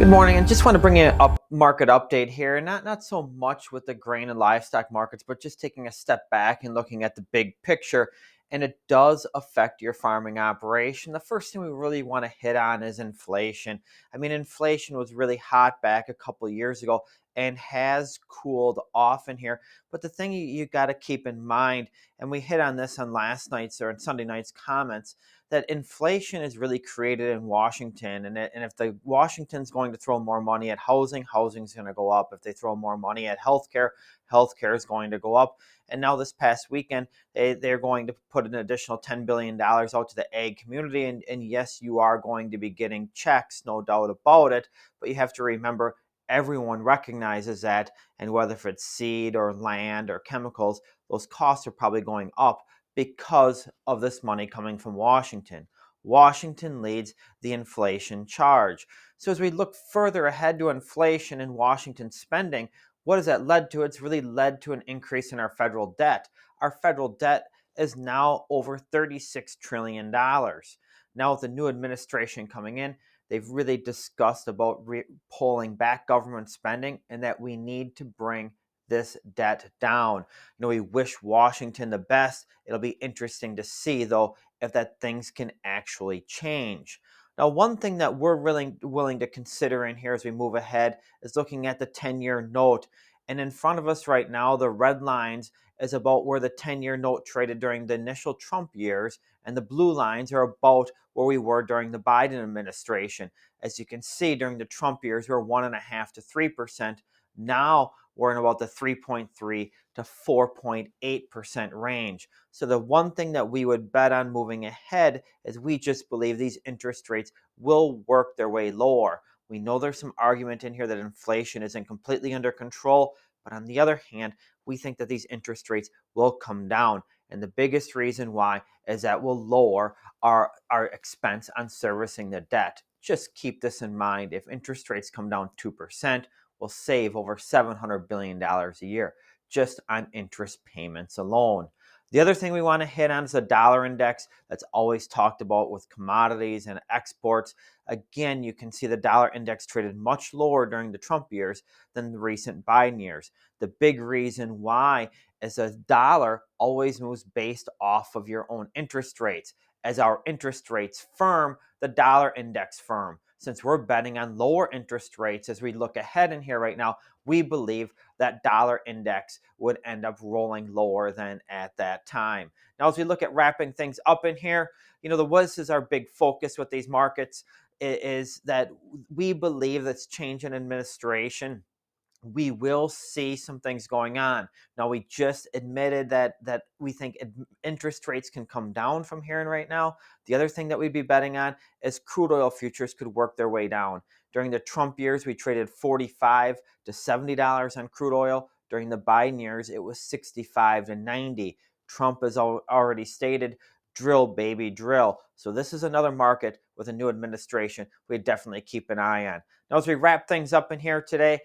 Good morning, and just want to bring you a market update here. Not so much with the grain and livestock markets, but just taking a step back and looking at the big picture. And it does affect your farming operation. The first thing we really want to hit on is inflation. I mean, inflation was really hot back a couple of years ago and has cooled off in here. But the thing you got to keep in mind, and we hit on this on last night's or on Sunday night's comments, that inflation is really created in Washington. And if the Washington's going to throw more money at housing, housing's going to go up. If they throw more money at healthcare, healthcare is going to go up. And now this past weekend, they're going to put an additional $10 billion out to the ag community. And yes, you are going to be getting checks, no doubt about it. But you have to remember, everyone recognizes that. And whether if it's seed or land or chemicals, those costs are probably going up because of this money coming from Washington. Washington leads the inflation charge. So as we look further ahead to inflation and Washington spending, what has that led to? It's really led to an increase in our federal debt. Our federal debt is now over $36 trillion. Now with the new administration coming in, they've really discussed about pulling back government spending and that we need to bring this debt down. We wish Washington the best. It'll be interesting to see, though, if that things can actually change. Now, one thing that we're really willing to consider in here as we move ahead is looking at the 10-year note. And in front of us right now, the red lines is about where the 10-year note traded during the initial Trump years, and the blue lines are about where we were during the Biden administration. As you can see, during the Trump years, we were 1.5% to 3%. Now we're in about the 3.3 to 4.8% range. So the one thing that we would bet on moving ahead is we just believe these interest rates will work their way lower. We know there's some argument in here that inflation isn't completely under control, but on the other hand, we think that these interest rates will come down. And the biggest reason why is that will lower our expense on servicing the debt. Just keep this in mind. If interest rates come down 2%, we'll save over $700 billion a year just on interest payments alone. The other thing we want to hit on is the dollar index that's always talked about with commodities and exports. Again, you can see the dollar index traded much lower during the Trump years than the recent Biden years. The big reason why is the dollar always moves based off of your own interest rates. As our interest rates firm, the dollar index firm. Since we're betting on lower interest rates as we look ahead in here right now, we believe that dollar index would end up rolling lower than at that time. Now, as we look at wrapping things up in here, this is our big focus with these markets, is that we believe this change in administration, we will see some things going on. Now, we just admitted that we think interest rates can come down from here and right now. The other thing that we'd be betting on is crude oil futures could work their way down. During the Trump years, we traded $45 to $70 on crude oil. During the Biden years, it was $65 to $90. Trump has already stated, drill, baby, drill. So this is another market with a new administration we definitely keep an eye on. Now, as we wrap things up in here today,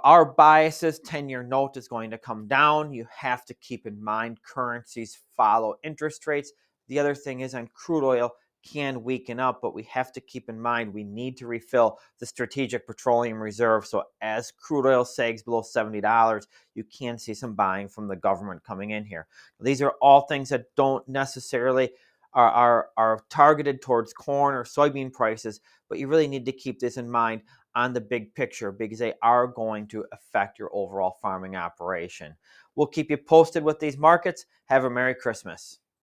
our biases, 10-year note is going to come down. You have to keep in mind currencies follow interest rates. The other thing is on crude oil can weaken up, but we have to keep in mind we need to refill the strategic petroleum reserve. So as crude oil sags below $70, you can see some buying from the government coming in here. These are all things that don't necessarily are targeted towards corn or soybean prices, but you really need to keep this in mind on the big picture because they are going to affect your overall farming operation. We'll keep you posted with these markets. Have a Merry Christmas.